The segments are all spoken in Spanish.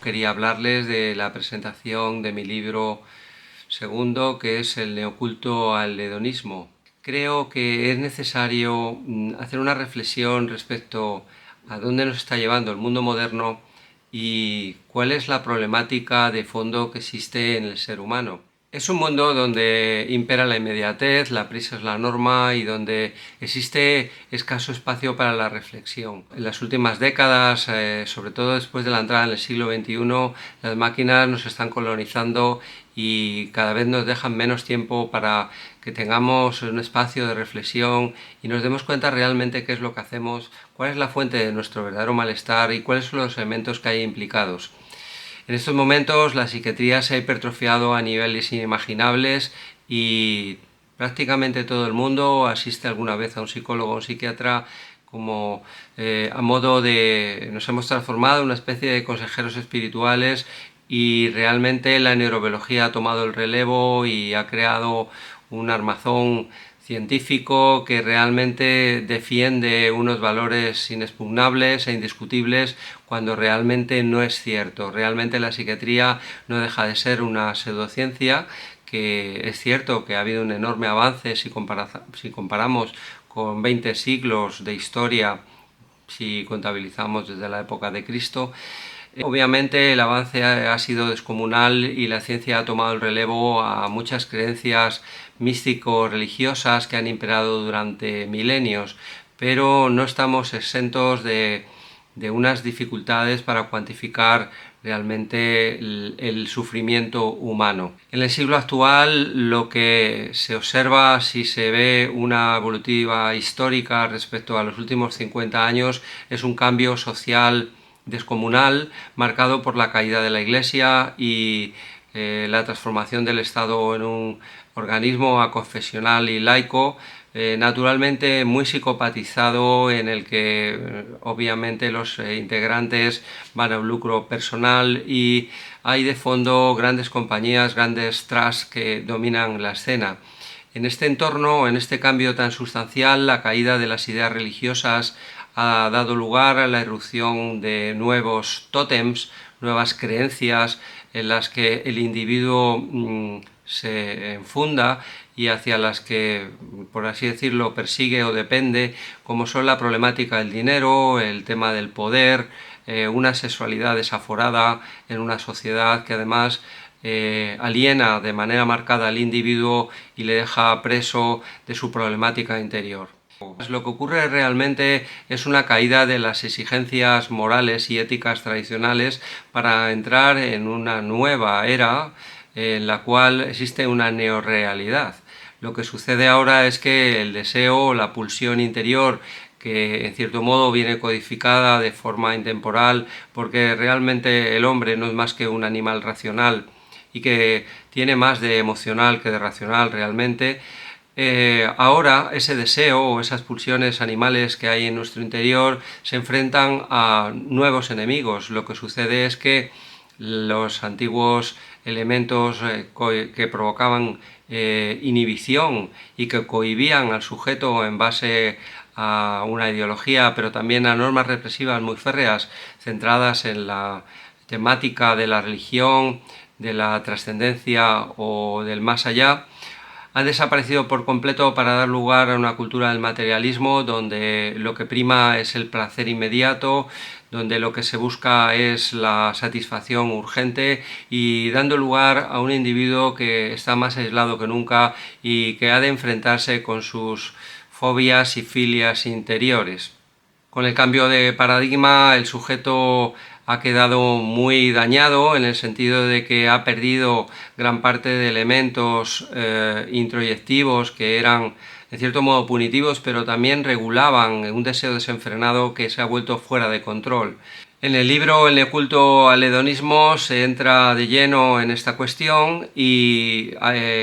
quería hablarles de la presentación de mi libro segundo, que es El neoculto al hedonismo. Creo que es necesario hacer una reflexión respecto a dónde nos está llevando el mundo moderno y cuál es la problemática de fondo que existe en el ser humano. Es un mundo donde impera la inmediatez, la prisa es la norma y donde existe escaso espacio para la reflexión. En las últimas décadas, sobre todo después de la entrada en el siglo XXI, las máquinas nos están colonizando y cada vez nos dejan menos tiempo para que tengamos un espacio de reflexión y nos demos cuenta realmente qué es lo que hacemos, cuál es la fuente de nuestro verdadero malestar y cuáles son los elementos que hay implicados. En estos momentos la psiquiatría se ha hipertrofiado a niveles inimaginables y prácticamente todo el mundo asiste alguna vez a un psicólogo o un psiquiatra como a modo de... Nos hemos transformado en una especie de consejeros espirituales y realmente la neurobiología ha tomado el relevo y ha creado un armazón científico que realmente defiende unos valores inexpugnables e indiscutibles cuando realmente no es cierto. Realmente la psiquiatría no deja de ser una pseudociencia, que es cierto que ha habido un enorme avance si comparamos con 20 siglos de historia, si contabilizamos desde la época de Cristo. Obviamente el avance ha sido descomunal y la ciencia ha tomado el relevo a muchas creencias místico-religiosas que han imperado durante milenios, pero no estamos exentos de unas dificultades para cuantificar realmente el sufrimiento humano. En el siglo actual lo que se observa, si se ve una evolutiva histórica respecto a los últimos 50 años, es un cambio social descomunal marcado por la caída de la Iglesia y la transformación del Estado en un organismo aconfesional y laico, naturalmente muy psicopatizado, en el que obviamente los integrantes van a un lucro personal y hay de fondo grandes compañías, grandes trusts que dominan la escena. En este entorno, en este cambio tan sustancial, la caída de las ideas religiosas ha dado lugar a la irrupción de nuevos tótems, nuevas creencias en las que el individuo se enfunda y hacia las que, por así decirlo, persigue o depende, como son la problemática del dinero, el tema del poder, una sexualidad desaforada en una sociedad que además aliena de manera marcada al individuo y le deja preso de su problemática interior. Lo que ocurre realmente es una caída de las exigencias morales y éticas tradicionales para entrar en una nueva era en la cual existe una neorrealidad. Lo que sucede ahora es que el deseo, la pulsión interior, que en cierto modo viene codificada de forma intemporal, porque realmente el hombre no es más que un animal racional y que tiene más de emocional que de racional realmente, ahora ese deseo o esas pulsiones animales que hay en nuestro interior se enfrentan a nuevos enemigos. Lo que sucede es que los antiguos elementos que provocaban inhibición y que cohibían al sujeto en base a una ideología, pero también a normas represivas muy férreas centradas en la temática de la religión, de la trascendencia o del más allá, han desaparecido por completo para dar lugar a una cultura del materialismo donde lo que prima es el placer inmediato, donde lo que se busca es la satisfacción urgente y dando lugar a un individuo que está más aislado que nunca y que ha de enfrentarse con sus fobias y filias interiores. Con el cambio de paradigma, el sujeto ha quedado muy dañado en el sentido de que ha perdido gran parte de elementos introyectivos que eran en cierto modo punitivos, pero también regulaban un deseo desenfrenado que se ha vuelto fuera de control. En el libro El neoculto al hedonismo se entra de lleno en esta cuestión y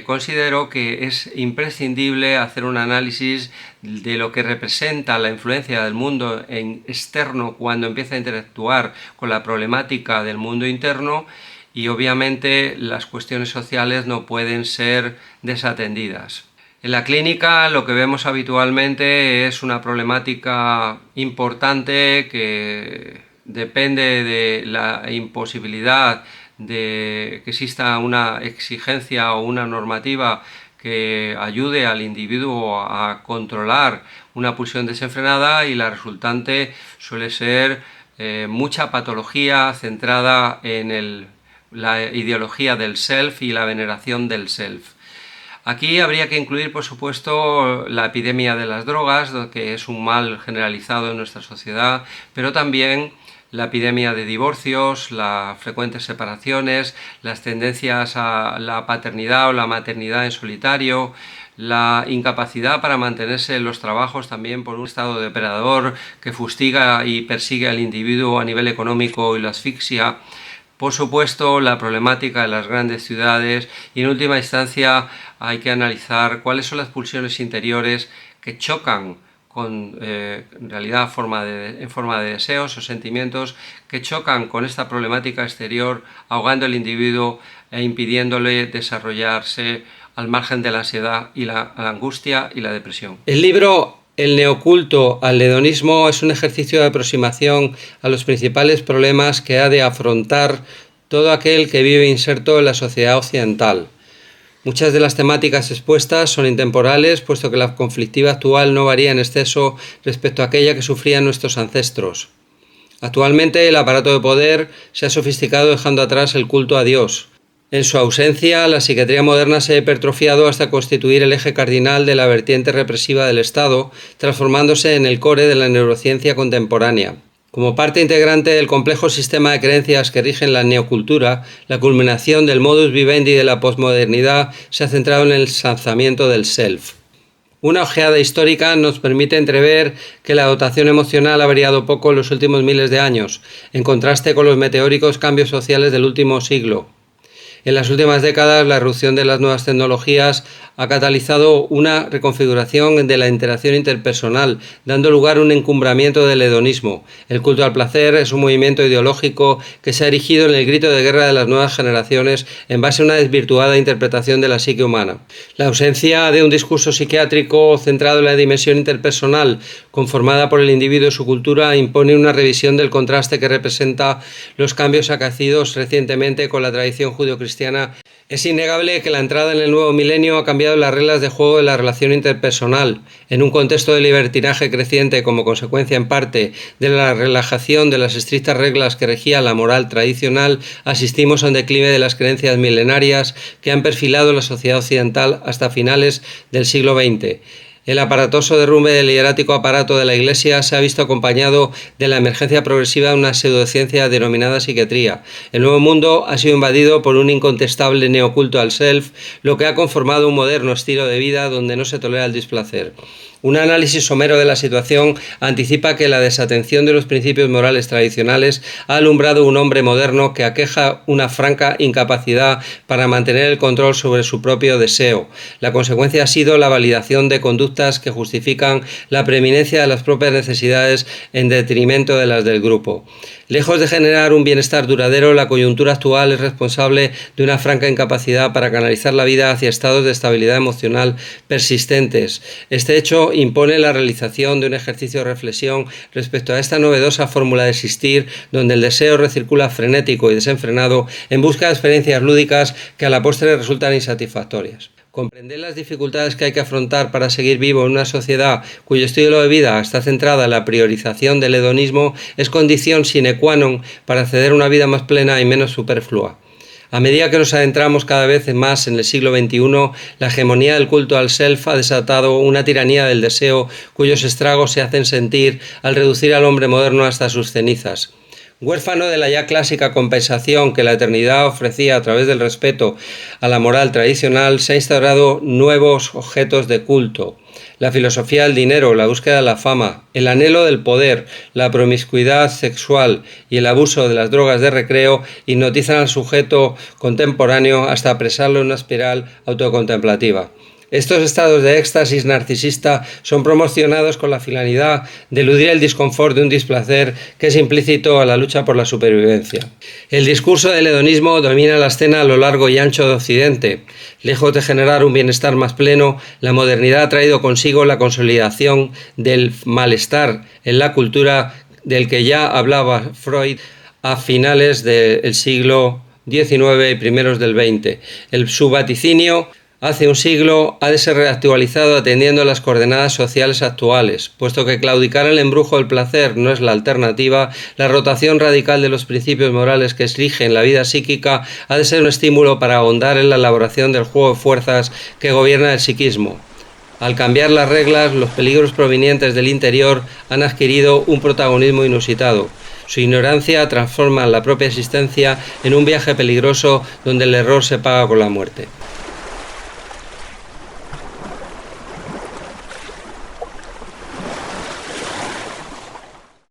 considero que es imprescindible hacer un análisis de lo que representa la influencia del mundo externo cuando empieza a interactuar con la problemática del mundo interno, y obviamente las cuestiones sociales no pueden ser desatendidas. En la clínica lo que vemos habitualmente es una problemática importante que depende de la imposibilidad de que exista una exigencia o una normativa que ayude al individuo a controlar una pulsión desenfrenada, y la resultante suele ser mucha patología centrada en la ideología del self y la veneración del self. Aquí habría que incluir, por supuesto, la epidemia de las drogas, que es un mal generalizado en nuestra sociedad, pero también la epidemia de divorcios, las frecuentes separaciones, las tendencias a la paternidad o la maternidad en solitario, la incapacidad para mantenerse en los trabajos también por un estado depredador que fustiga y persigue al individuo a nivel económico y lo asfixia. Por supuesto, la problemática de las grandes ciudades, y en última instancia hay que analizar cuáles son las pulsiones interiores que chocan con, en realidad, en forma de deseos o sentimientos que chocan con esta problemática exterior, ahogando al individuo e impidiéndole desarrollarse al margen de la ansiedad y la angustia y la depresión. El libro El neoculto al hedonismo es un ejercicio de aproximación a los principales problemas que ha de afrontar todo aquel que vive inserto en la sociedad occidental. Muchas de las temáticas expuestas son intemporales, puesto que la conflictiva actual no varía en exceso respecto a aquella que sufrían nuestros ancestros. Actualmente el aparato de poder se ha sofisticado, dejando atrás el culto a Dios. En su ausencia, la psiquiatría moderna se ha hipertrofiado hasta constituir el eje cardinal de la vertiente represiva del Estado, transformándose en el core de la neurociencia contemporánea. Como parte integrante del complejo sistema de creencias que rigen la neocultura, la culminación del modus vivendi de la posmodernidad se ha centrado en el ensalzamiento del self. Una ojeada histórica nos permite entrever que la dotación emocional ha variado poco en los últimos miles de años, en contraste con los meteóricos cambios sociales del último siglo. En las últimas décadas, la irrupción de las nuevas tecnologías ha catalizado una reconfiguración de la interacción interpersonal, dando lugar a un encumbramiento del hedonismo. El culto al placer es un movimiento ideológico que se ha erigido en el grito de guerra de las nuevas generaciones en base a una desvirtuada interpretación de la psique humana. La ausencia de un discurso psiquiátrico centrado en la dimensión interpersonal, conformada por el individuo y su cultura, impone una revisión del contraste que representa los cambios acaecidos recientemente con la tradición judio-cristiana. Es innegable que la entrada en el nuevo milenio ha cambiado las reglas de juego de la relación interpersonal. En un contexto de libertinaje creciente como consecuencia en parte de la relajación de las estrictas reglas que regían la moral tradicional, asistimos a un declive de las creencias milenarias que han perfilado la sociedad occidental hasta finales del siglo XX. El aparatoso derrumbe del hierático aparato de la Iglesia se ha visto acompañado de la emergencia progresiva de una pseudociencia denominada psiquiatría. El nuevo mundo ha sido invadido por un incontestable neoculto al self, lo que ha conformado un moderno estilo de vida donde no se tolera el displacer. Un análisis somero de la situación anticipa que la desatención de los principios morales tradicionales ha alumbrado un hombre moderno que aqueja una franca incapacidad para mantener el control sobre su propio deseo. La consecuencia ha sido la validación de conductas que justifican la preeminencia de las propias necesidades en detrimento de las del grupo. Lejos de generar un bienestar duradero, la coyuntura actual es responsable de una franca incapacidad para canalizar la vida hacia estados de estabilidad emocional persistentes. Este hecho impone la realización de un ejercicio de reflexión respecto a esta novedosa fórmula de existir, donde el deseo recircula frenético y desenfrenado en busca de experiencias lúdicas que a la postre resultan insatisfactorias. Comprender las dificultades que hay que afrontar para seguir vivo en una sociedad cuyo estilo de vida está centrada en la priorización del hedonismo es condición sine qua non para acceder a una vida más plena y menos superflua. A medida que nos adentramos cada vez más en el siglo XXI, la hegemonía del culto al self ha desatado una tiranía del deseo cuyos estragos se hacen sentir al reducir al hombre moderno hasta sus cenizas. Huérfano de la ya clásica compensación que la eternidad ofrecía a través del respeto a la moral tradicional, se han instaurado nuevos objetos de culto. La filosofía del dinero, la búsqueda de la fama, el anhelo del poder, la promiscuidad sexual y el abuso de las drogas de recreo hipnotizan al sujeto contemporáneo hasta apresarlo en una espiral autocontemplativa. Estos estados de éxtasis narcisista son promocionados con la finalidad de eludir el disconfort de un displacer que es implícito a la lucha por la supervivencia. El discurso del hedonismo domina la escena a lo largo y ancho de Occidente. Lejos de generar un bienestar más pleno, la modernidad ha traído consigo la consolidación del malestar en la cultura del que ya hablaba Freud a finales del siglo XIX y primeros del XX. Su vaticinio hace un siglo ha de ser reactualizado atendiendo a las coordenadas sociales actuales. Puesto que claudicar el embrujo del placer no es la alternativa, la rotación radical de los principios morales que rigen la vida psíquica ha de ser un estímulo para ahondar en la elaboración del juego de fuerzas que gobierna el psiquismo. Al cambiar las reglas, los peligros provenientes del interior han adquirido un protagonismo inusitado. Su ignorancia transforma la propia existencia en un viaje peligroso donde el error se paga con la muerte.